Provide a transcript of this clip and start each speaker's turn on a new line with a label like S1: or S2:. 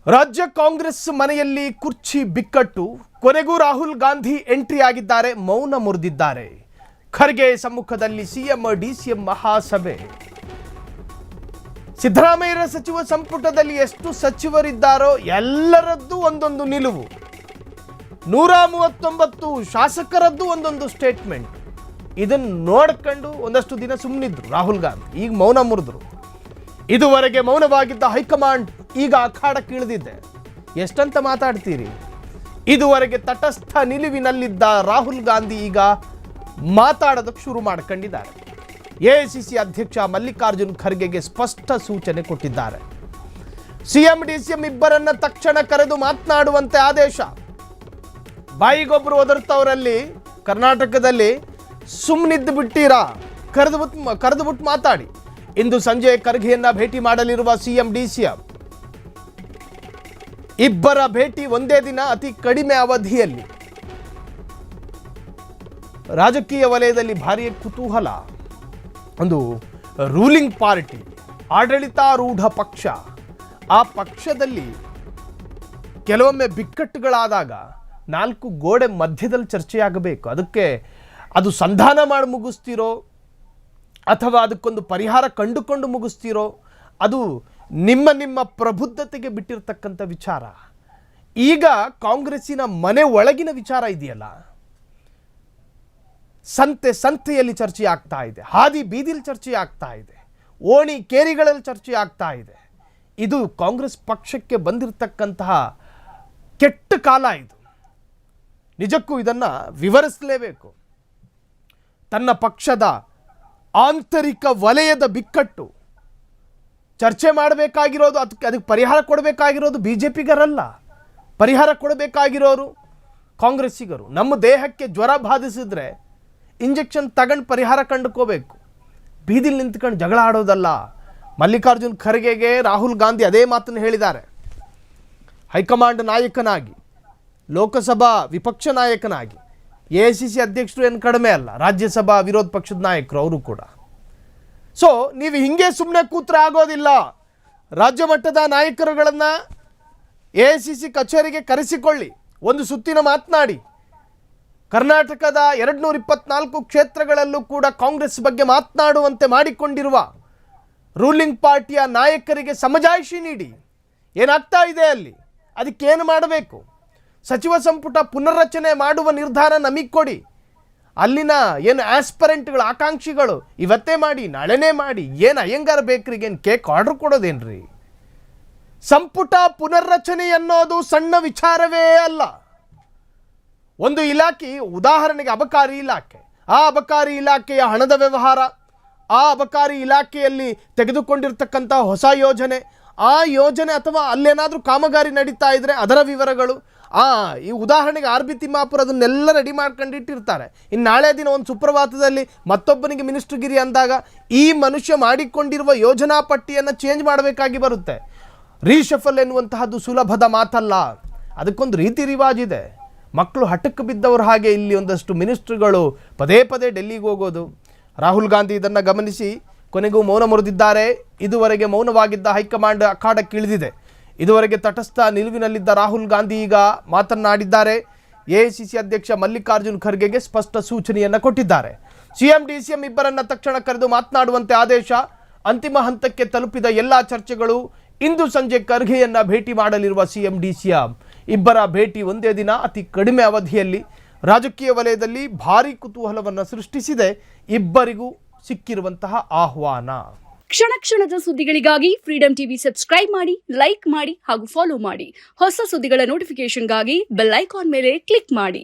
S1: ರಾಜ್ಯ ಕಾಂಗ್ರೆಸ್ ಮನೆಯಲ್ಲಿ ಕುರ್ಚಿ ಬಿಕ್ಕಟ್ಟು. ಕೊನೆಗೂ ರಾಹುಲ್ ಗಾಂಧಿ ಎಂಟ್ರಿ ಆಗಿದ್ದಾರೆ, ಮೌನ ಮುರಿದಿದ್ದಾರೆ. ಖರ್ಗೆ ಸಮ್ಮುಖದಲ್ಲಿ ಸಿಎಂ ಡಿಸಿಎಂ ಮಹಾಸಭೆ. ಸಿದ್ದರಾಮಯ್ಯ ಸಚಿವ ಸಂಪುಟದಲ್ಲಿ ಎಷ್ಟು ಸಚಿವರಿದ್ದಾರೋ ಎಲ್ಲರದ್ದು ಒಂದೊಂದು ನಿಲುವು. 139 ಶಾಸಕರದ್ದು ಒಂದೊಂದು ಸ್ಟೇಟ್ಮೆಂಟ್. ಇದನ್ನು ನೋಡ್ಕೊಂಡು ಒಂದಷ್ಟು ದಿನ ಸುಮ್ಮನಿದ್ರು ರಾಹುಲ್ ಗಾಂಧಿ. ಈಗ ಮೌನ ಮುರಿದ್ರು. ಇದುವರೆಗೆ ಮೌನವಾಗಿದ್ದ ಹೈಕಮಾಂಡ್ ಈಗ ಅಖಾಡಕ್ಕಿಳಿದಿದೆ. ಎಷ್ಟಂತ ಮಾತಾಡ್ತೀರಿ? ಇದುವರೆಗೆ ತಟಸ್ಥ ನಿಲುವಿನಲ್ಲಿದ್ದ ರಾಹುಲ್ ಗಾಂಧಿ ಈಗ ಮಾತಾಡೋದಕ್ಕೆ ಶುರು ಮಾಡ್ಕೊಂಡಿದ್ದಾರೆ. ಎಐಸಿಸಿ ಅಧ್ಯಕ್ಷ ಮಲ್ಲಿಕಾರ್ಜುನ್ ಖರ್ಗೆಗೆ ಸ್ಪಷ್ಟ ಸೂಚನೆ ಕೊಟ್ಟಿದ್ದಾರೆ. ಸಿಎಂ ಡಿಸಿಎಂ ಇಬ್ಬರನ್ನ ತಕ್ಷಣ ಕರೆದು ಮಾತನಾಡುವಂತೆ ಆದೇಶ. ಬಾಯಿಗೊಬ್ಬರು ಒದರ್ತವರಲ್ಲಿ ಕರ್ನಾಟಕದಲ್ಲಿ ಸುಮ್ಮನಿದ್ದು ಬಿಟ್ಟಿರಾ? ಕರೆದುಬಿಟ್ಟು ಮಾತಾಡಿ. ಇಂದು ಸಂಜೆ ಖರ್ಗೆಯನ್ನ ಭೇಟಿ ಮಾಡಲಿರುವ ಸಿಎಂ ಡಿಸಿಎಂ. ಇಬ್ಬರ ಭೇಟಿ ಒಂದೇ ದಿನ, ಅತಿ ಕಡಿಮೆ ಅವಧಿಯಲ್ಲಿ. ರಾಜಕೀಯ ವಲಯದಲ್ಲಿ ಭಾರಿ ಕುತೂಹಲ. ಒಂದು ರೂಲಿಂಗ್ ಪಾರ್ಟಿ, ಆಡಳಿತಾರೂಢ ಪಕ್ಷ, ಆ ಪಕ್ಷದಲ್ಲಿ ಕೆಲವೊಮ್ಮೆ ಬಿಕ್ಕಟ್ಟುಗಳಾದಾಗ 4 ಗೋಡೆ ಮಧ್ಯದಲ್ಲಿ ಚರ್ಚೆಯಾಗಬೇಕು. ಅದಕ್ಕೆ ಅದು ಸಂಧಾನ ಮಾಡಿ ಮುಗಿಸ್ತಿರೋ ಅಥವಾ ಅದಕ್ಕೊಂದು ಪರಿಹಾರ ಕಂಡುಕೊಂಡು ಮುಗಿಸ್ತಿರೋ, ಅದು ನಿಮ್ಮ ಪ್ರಬುದ್ಧತೆಗೆ ಬಿಟ್ಟಿರ್ತಕ್ಕಂಥ ವಿಚಾರ. ಈಗ ಕಾಂಗ್ರೆಸ್ಸಿನ ಮನೆ ಒಳಗಿನ ವಿಚಾರ ಇದೆಯಲ್ಲ, ಸಂತೆಯಲ್ಲಿ ಚರ್ಚೆ ಆಗ್ತಾ ಇದೆ, ಹಾದಿ ಬೀದಿಲಿ ಚರ್ಚೆ ಆಗ್ತಾ ಇದೆ, ಓಣಿ ಕೇರಿಗಳಲ್ಲಿ ಚರ್ಚೆ ಆಗ್ತಾ ಇದೆ. ಇದು ಕಾಂಗ್ರೆಸ್ ಪಕ್ಷಕ್ಕೆ ಬಂದಿರತಕ್ಕಂತಹ ಕೆಟ್ಟ ಕಾಲ. ಇದು ನಿಜಕ್ಕೂ ಇದನ್ನು ವಿವರಿಸಲೇಬೇಕು. ತನ್ನ ಪಕ್ಷದ ಆಂತರಿಕ ವಲಯದ ಬಿಕ್ಕಟ್ಟು ಚರ್ಚೆ ಮಾಡಬೇಕಾಗಿರೋದು, ಅದಕ್ಕೆ ಪರಿಹಾರ ಕೊಡಬೇಕಾಗಿರೋದು ಬಿಜೆಪಿಗರಲ್ಲ. ಪರಿಹಾರ ಕೊಡಬೇಕಾಗಿರೋರು ಕಾಂಗ್ರೆಸ್ಸಿಗರು. ನಮ್ಮ ದೇಹಕ್ಕೆ ಜ್ವರ ಬಾಧಿಸಿದ್ರೆ ಇಂಜೆಕ್ಷನ್ ತಗೊಂಡು ಪರಿಹಾರ ಕಂಡುಕೋಬೇಕು, ಬೀದಿಲಿ ನಿಂತ್ಕೊಂಡು ಜಗಳ ಆಡೋದಲ್ಲ. ಮಲ್ಲಿಕಾರ್ಜುನ್ ಖರ್ಗೆಗೆ ರಾಹುಲ್ ಗಾಂಧಿ ಅದೇ ಮಾತನ್ನು ಹೇಳಿದ್ದಾರೆ. ಹೈಕಮಾಂಡ್ ನಾಯಕನಾಗಿ, ಲೋಕಸಭಾ ವಿಪಕ್ಷ ನಾಯಕನಾಗಿ, ಎಐಸಿಸಿ ಅಧ್ಯಕ್ಷರು ಏನು ಕಡಿಮೆ ಅಲ್ಲ, ರಾಜ್ಯಸಭಾ ವಿರೋಧ ಪಕ್ಷದ ನಾಯಕರು ಅವರು ಕೂಡ. ಸೊ ನೀವು ಹಿಂಗೆ ಸುಮ್ಮನೆ ಕೂತ್ರೆ ಆಗೋದಿಲ್ಲ. ರಾಜ್ಯ ಮಟ್ಟದ ನಾಯಕರುಗಳನ್ನು ಎಐಸಿಸಿ ಕಚೇರಿಗೆ ಕರೆಸಿಕೊಳ್ಳಿ, ಒಂದು ಸುತ್ತಿನ ಮಾತನಾಡಿ. ಕರ್ನಾಟಕದ 224 ಕ್ಷೇತ್ರಗಳಲ್ಲೂ ಕೂಡ ಕಾಂಗ್ರೆಸ್ ಬಗ್ಗೆ ಮಾತನಾಡುವಂತೆ ಮಾಡಿಕೊಂಡಿರುವ ರೂಲಿಂಗ್ ಪಾರ್ಟಿಯ ನಾಯಕರಿಗೆ ಸಮಜಾಯಿಷಿ ನೀಡಿ. ಏನಾಗ್ತಾ ಇದೆ ಅಲ್ಲಿ, ಅದಕ್ಕೇನು ಮಾಡಬೇಕು? ಸಚಿವ ಸಂಪುಟ ಪುನರ್ರಚನೆ ಮಾಡುವ ನಿರ್ಧಾರ ನಮಗೆ ಕೊಡಿ. ಅಲ್ಲಿನ ಏನು ಆಸ್ಪರೆಂಟ್ಗಳು, ಆಕಾಂಕ್ಷಿಗಳು ಇವತ್ತೇ ಮಾಡಿ, ನಾಳೆನೇ ಮಾಡಿ. ಏನು ಅಯ್ಯಂಗಾರ ಬೇಕ್ರಿಗೆ ಏನು ಕೇಕ್ ಆರ್ಡರ್ ಕೊಡೋದೇನ್ರಿ? ಸಂಪುಟ ಪುನರ್ರಚನೆ ಅನ್ನೋದು ಸಣ್ಣ ವಿಚಾರವೇ ಅಲ್ಲ. ಒಂದು ಇಲಾಖೆ, ಉದಾಹರಣೆಗೆ ಅಬಕಾರಿ ಇಲಾಖೆ, ಆ ಅಬಕಾರಿ ಇಲಾಖೆಯ ಹಣದ ವ್ಯವಹಾರ, ಆ ಅಬಕಾರಿ ಇಲಾಖೆಯಲ್ಲಿ ತೆಗೆದುಕೊಂಡಿರ್ತಕ್ಕಂಥ ಹೊಸ ಯೋಜನೆ, ಆ ಯೋಜನೆ ಅಥವಾ ಅಲ್ಲೇನಾದರೂ ಕಾಮಗಾರಿ ನಡೀತಾ ಇದ್ದರೆ ಅದರ ವಿವರಗಳು, ಈ ಉದಾಹರಣೆಗೆ RB ತಿಮ್ಮಾಪುರ ಅದನ್ನೆಲ್ಲ ರೆಡಿ ಮಾಡ್ಕೊಂಡಿಟ್ಟಿರ್ತಾರೆ. ಇನ್ನು ನಾಳೆ ದಿನ ಒಂದು ಸುಪ್ರಭಾತದಲ್ಲಿ ಮತ್ತೊಬ್ಬನಿಗೆ ಮಿನಿಸ್ಟ್ರಿಗಿರಿ ಅಂದಾಗ ಈ ಮನುಷ್ಯ ಮಾಡಿಕೊಂಡಿರುವ ಯೋಜನಾ ಪಟ್ಟಿಯನ್ನು ಚೇಂಜ್ ಮಾಡಬೇಕಾಗಿ ಬರುತ್ತೆ. ರೀಶಫಲ್ ಎನ್ನುವಂತಹದ್ದು ಸುಲಭದ ಮಾತಲ್ಲ. ಅದಕ್ಕೊಂದು ರೀತಿ ರಿವಾಜಿದೆ. ಮಕ್ಕಳು ಹಠಕ್ಕೆ ಬಿದ್ದವರು ಹಾಗೆ ಇಲ್ಲಿ ಒಂದಷ್ಟು ಮಿನಿಸ್ಟ್ರುಗಳು ಪದೇ ಪದೇ ಡೆಲ್ಲಿಗೆ ಹೋಗೋದು. ರಾಹುಲ್ ಗಾಂಧಿ ಇದನ್ನು ಗಮನಿಸಿ ಕೊನೆಗೂ ಮೌನ ಮುರಿದಿದ್ದಾರೆ. ಇದುವರೆಗೆ ಮೌನವಾಗಿದ್ದ ಹೈಕಮಾಂಡ್ ಅಖಾಡಕ್ಕಿಳಿದಿದೆ. ಇದುವರೆಗೆ ತಟಸ್ಥ ನಿಲುವಿನಲ್ಲಿದ್ದ ರಾಹುಲ್ ಗಾಂಧಿ ಈಗ ಮಾತನಾಡಿದ್ದಾರೆ. ಎಐಸಿಸಿ ಅಧ್ಯಕ್ಷ ಮಲ್ಲಿಕಾರ್ಜುನ್ ಖರ್ಗೆಗೆ ಸ್ಪಷ್ಟ ಸೂಚನೆಯನ್ನು ಕೊಟ್ಟಿದ್ದಾರೆ. ಸಿಎಂ ಡಿಸಿಎಂ ಇಬ್ಬರನ್ನ ತಕ್ಷಣ ಕರೆದು ಮಾತನಾಡುವಂತೆ ಆದೇಶ. ಅಂತಿಮ ಹಂತಕ್ಕೆ ತಲುಪಿದ ಎಲ್ಲ ಚರ್ಚೆಗಳು. ಇಂದು ಸಂಜೆ ಖರ್ಗೆಯನ್ನ ಭೇಟಿ ಮಾಡಲಿರುವ ಸಿಎಂ ಡಿಸಿಎಂ. ಇಬ್ಬರ ಭೇಟಿ ಒಂದೇ ದಿನ, ಅತಿ ಕಡಿಮೆ ಅವಧಿಯಲ್ಲಿ. ರಾಜಕೀಯ ವಲಯದಲ್ಲಿ ಭಾರಿ ಕುತೂಹಲವನ್ನು ಸೃಷ್ಟಿಸಿದೆ ಇಬ್ಬರಿಗೂ ಸಿಕ್ಕಿರುವಂತಹ ಆಹ್ವಾನ.
S2: ಕ್ಷಣ ಕ್ಷಣದ ಸುದ್ದಿಗಳಿಗಾಗಿ ಫ್ರೀಡಂ ಟಿವಿ ಸಬ್ಸ್ಕ್ರೈಬ್ ಮಾಡಿ, ಲೈಕ್ ಮಾಡಿ ಹಾಗೂ ಫಾಲೋ ಮಾಡಿ. ಹೊಸ ಸುದ್ದಿಗಳ ನೋಟಿಫಿಕೇಶನ್ಗಾಗಿ ಬೆಲ್ ಐಕಾನ್ ಮೇಲೆ ಕ್ಲಿಕ್ ಮಾಡಿ.